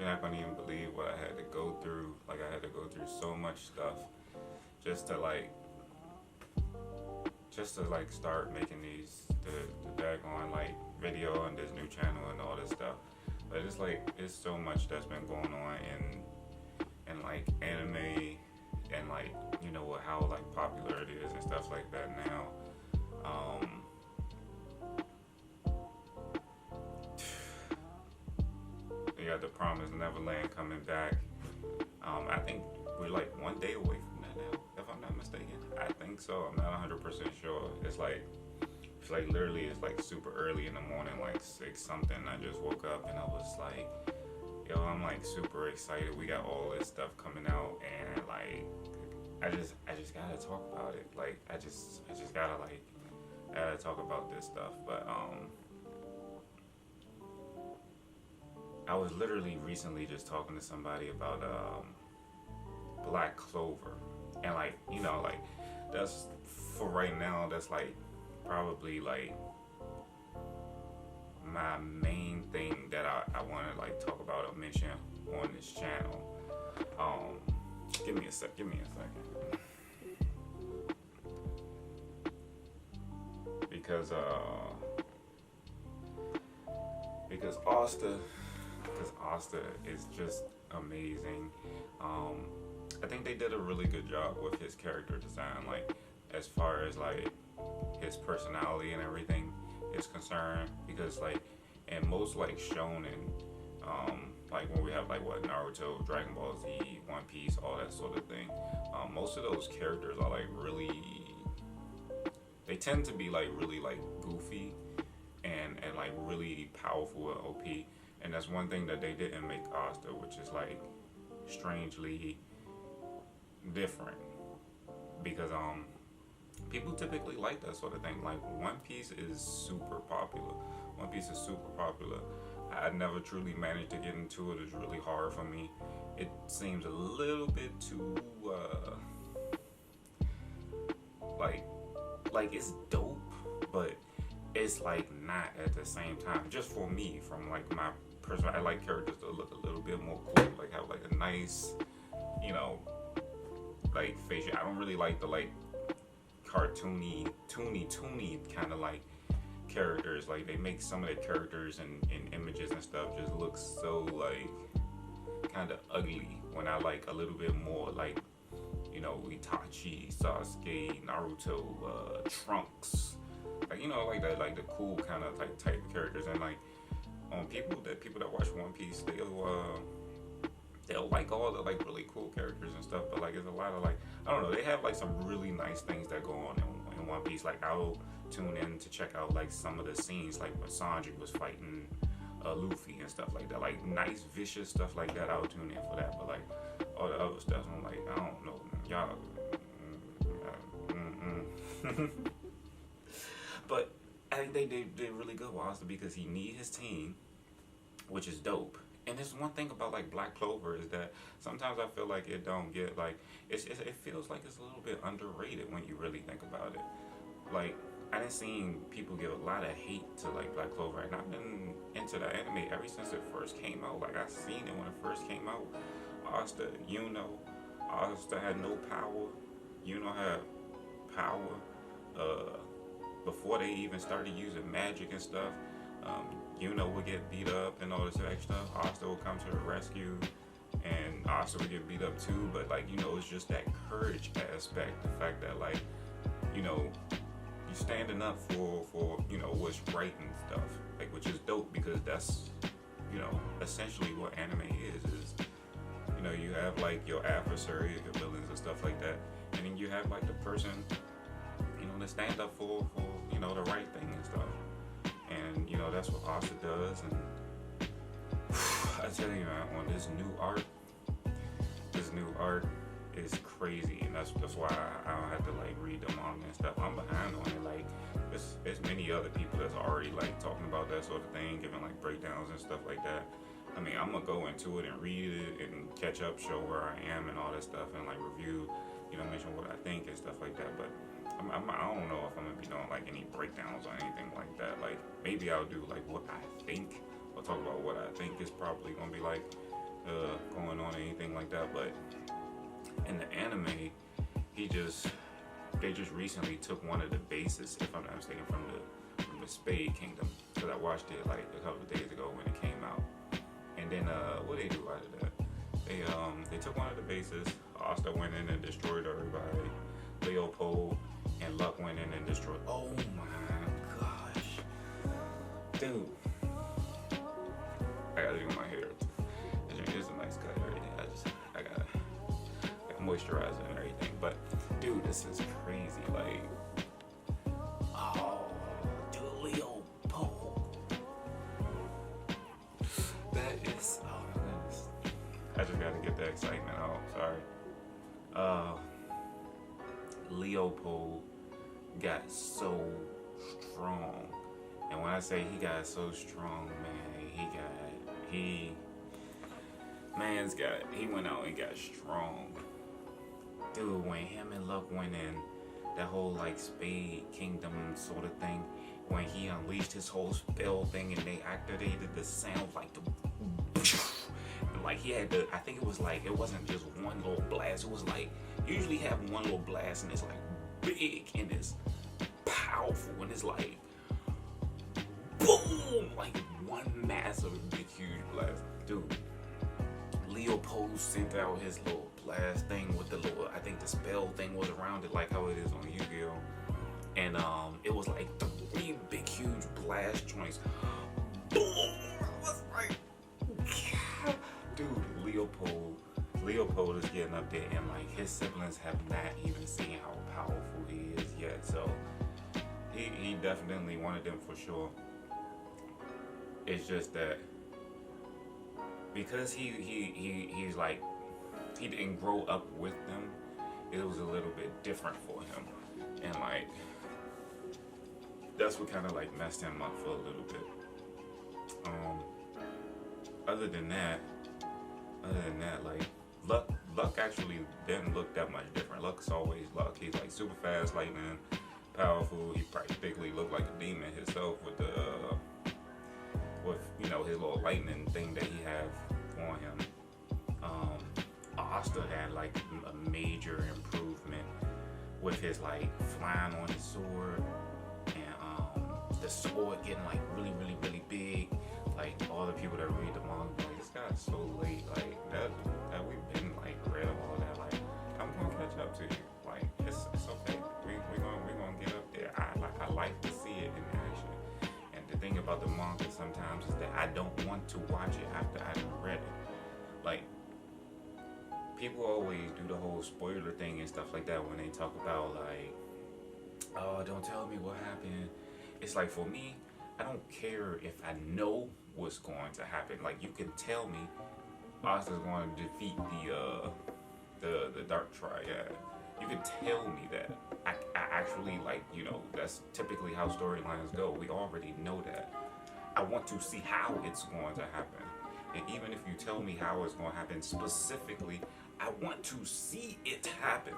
You're not gonna even believe what I had to go through. Like I had to go through so much stuff just to start making the daggone like video and this new channel and all this stuff. But it's like it's so much that's been going on in like anime and like how like popular it is and stuff like that now. You got the Promised Neverland coming back. I think we're like one day away from that now, if I'm not mistaken. I think so. I'm not 100% sure. It's like literally it's like super early in the morning, like 6 something. I just woke up and I was like, yo, I'm like super excited. We got all this stuff coming out, and like I just gotta talk about it. Like I just gotta talk about this stuff. But I was literally recently just talking to somebody about Black Clover, and like like that's for right now. That's like probably like my main thing that I want to like talk about or mention on this channel. Give me a second. Because Asta is just amazing. I think they did a really good job with his character design, like as far as like his personality and everything is concerned. Because like in most like shonen, like when we have like what Naruto, Dragon Ball Z, One Piece, all that sort of thing, most of those characters are like really, they tend to be like really like goofy and like really powerful and OP. And that's one thing that they didn't make Asta, which is like strangely different, because people typically like that sort of thing. Like One Piece is super popular. I never truly managed to get into it. It's really hard for me. It seems a little bit too like it's dope, but it's like not at the same time. Just for me, from like my personal, I like characters to look a little bit more cool, like have like a nice, like facial. I don't really like the like cartoony, toony kind of like characters. Like they make some of the characters and images and stuff just look so like kind of ugly, when I like a little bit more like Itachi, Sasuke, Naruto, Trunks, like like that, like the cool kind of like type of characters. And like people that watch One Piece, they'll like all the like really cool characters and stuff, but like it's a lot of like, I don't know, they have like some really nice things that go on in One Piece. Like I'll tune in to check out like some of the scenes, like when Sanji was fighting Luffy and stuff like that, like nice vicious stuff like that. I'll tune in for that. But like all the other stuff, I'm like, I don't know, y'all. But I think they did really good with Asta, because he need his team, which is dope. And there's one thing about like Black Clover is that sometimes I feel like it don't get like it feels like it's a little bit underrated when you really think about it. Like I done seen people give a lot of hate to like Black Clover, and I've been into the anime ever since it first came out. Like I seen it when it first came out. Asta, Asta had no power. Yuno had power. Before they even started using magic and stuff, Yuno would get beat up and all this extra stuff. Asta would come to the rescue, and Asta would get beat up too. But like it's just that courage aspect, the fact that like you standing up for what's right and stuff, like, which is dope, because that's essentially what anime is you have like your adversary, your villains and stuff like that, and then you have like the person to stand up for the right thing and stuff. And that's what Asta does. And I tell you, man, on this new art is crazy, and that's why I don't have to like read the manga and stuff. I'm behind on it. Like there's many other people that's already like talking about that sort of thing, giving like breakdowns and stuff like that. I mean, I'm gonna go into it and read it and catch up, show where I am and all that stuff, and like review, mention what I think and stuff like that. But I don't know if I'm gonna be doing like any breakdowns or anything like that. Like maybe I'll do like what I think, or talk about what I think is probably gonna be like going on or anything like that. But in the anime, he just they just recently took one of the bases, if I'm not mistaken, from the Spade Kingdom, because I watched it like a couple of days ago when it came out. And then what they do out of that? They took one of the bases. Asta went in and destroyed everybody. Leopold and Luck went in and destroyed. Oh my gosh, dude! I gotta do my hair. It's a nice cut and everything. I gotta moisturize it and everything. But dude, this is crazy. Like, oh, dude, Leopold. That is, oh my goodness. I just gotta get the excitement out. Sorry. Leopold got so strong, and when I say he got so strong, man, he went out and got strong. Dude, when him and Luck went in, that whole like Spade Kingdom sort of thing, when he unleashed his whole spell thing and they activated the sound like the like he had to, I think it was like, it wasn't just one little blast, it was like, you usually have one little blast and it's like big and it's powerful and it's like boom, like one massive big huge blast. Dude, Leopold sent out his little blast thing with the little, I think the spell thing was around it like how it is on Yu-Gi-Oh! And it was like 3 big huge blast joints. Boom! I was like, God. Dude, Leopold is getting up there, and like his siblings have not even seen how powerful he is yet. So he definitely wanted them for sure. It's just that because he's like, he didn't grow up with them, it was a little bit different for him, and like that's what kind of like messed him up for a little bit. Other than that, like Luck actually didn't look that much different. Luck's always Luck. He's like super fast, lightning, powerful. He practically looked like a demon himself with the you know, his little lightning thing that he have on him. Asta had like a major improvement with his like flying on his sword, and the sword getting like really big. Like all the people that read the manga, like, this guy's so late. Like that we've been like read all that. Like, I'm gonna catch up to you. Like it's okay. We're gonna get up there. I like to see it in action. And the thing about the manga sometimes is that I don't want to watch it after I've read it. Like, people always do the whole spoiler thing and stuff like that when they talk about like, oh, don't tell me what happened. It's like, for me, I don't care if I know what's going to happen. Like, you can tell me Asta's going to defeat the Dark Triad. You can tell me that. I actually, like, you know, that's typically how storylines go. We already know that. I want to see how it's going to happen. And even if you tell me how it's going to happen specifically, I want to see it happen.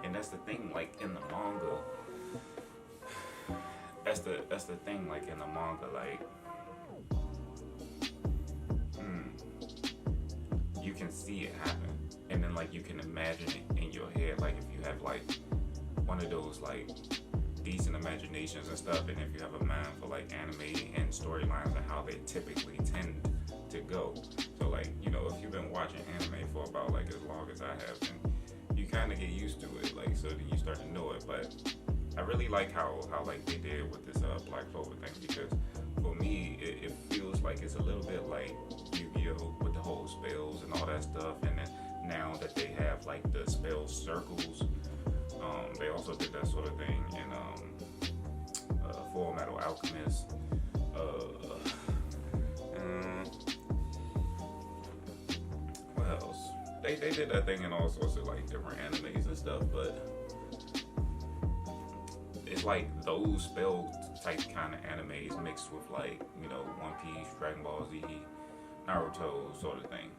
And that's the thing, like, in the manga. That's the thing, like, in the manga, like, you can see it happen, and then like you can imagine it in your head. Like, if you have like one of those like decent imaginations and stuff, and if you have a mind for like anime and storylines and how they typically tend to go. So like, you know, if you've been watching anime for about like as long as I have, then you kind of get used to it. Like, so then you start to know it. But I really like how like they did with this Black Clover thing, because for me it feels like it's a little bit like Yu-Gi-Oh! With the whole spells and all that stuff. And then now that they have like the spell circles, they also did that sort of thing in Full Metal Alchemist. What else? They did that thing in all sorts of like different animes and stuff, but it's like those spell type kind of animes mixed with like, you know, One Piece, Dragon Ball Z, Naruto sort of thing.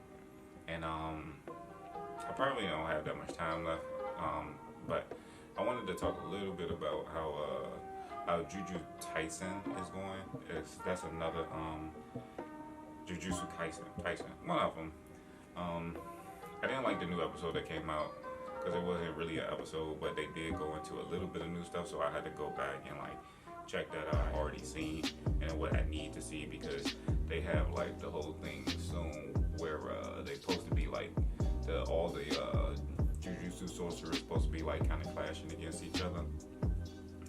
And I probably don't have that much time left, but I wanted to talk a little bit about how Jujutsu Kaisen is going. That's another Jujutsu Kaisen, one of them. Um, I didn't like the new episode that came out because it wasn't really an episode, but they did go into a little bit of new stuff, so I had to go back and like check that out. I already seen and what I need to see because they have like the whole thing soon where they supposed to be like all the jujutsu sorcerers supposed to be like kind of clashing against each other,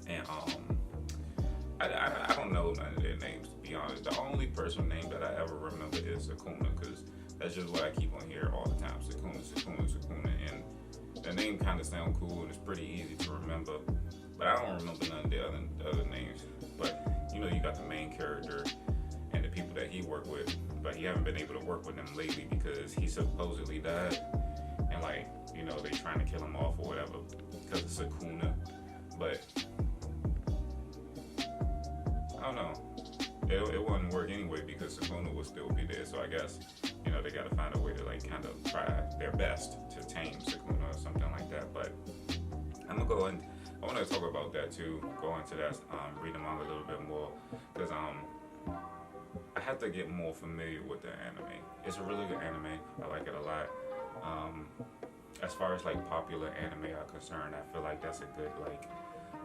and I don't know none of their names to be honest. The only person name that I ever remember is Sakuna because that's just what I keep on hearing all the time. Sakuna, Sakuna, Sakuna, and the name kind of sound cool and it's pretty easy to remember, but I don't remember none of the other names. But you know, you got the main character and the people that he worked with, but he haven't been able to work with them lately because he supposedly died, and like you know they trying to kill him off or whatever because of Sakuna, but I don't know. It wouldn't work anyway because Sakuna will still be there. So I guess you know they got to find a way to like kind of try their best to tame Sakuna or something like that. But I'm gonna go and I want to talk about that too. Go into that, read the manga a little bit more because I have to get more familiar with the anime. It's a really good anime. I like it a lot. As far as like popular anime are concerned, I feel like that's a good like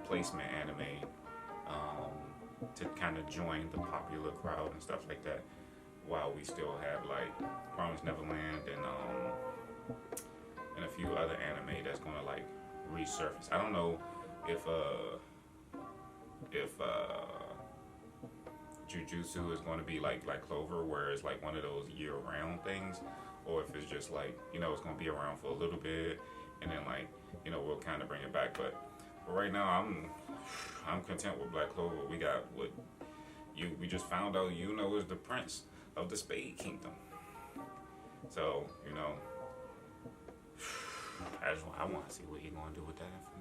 placement anime. To kind of join the popular crowd and stuff like that, while we still have like Promised Neverland and a few other anime that's gonna like resurface. I don't know if Jujutsu is going to be like Black Clover, where it's like one of those year-round things, or if it's just like you know it's going to be around for a little bit and then like you know we'll kind of bring it back. But right now I'm content with Black Clover. We got what we just found out Yuno is the prince of the Spade Kingdom. So, you know, I want to see what he's going to do with that information.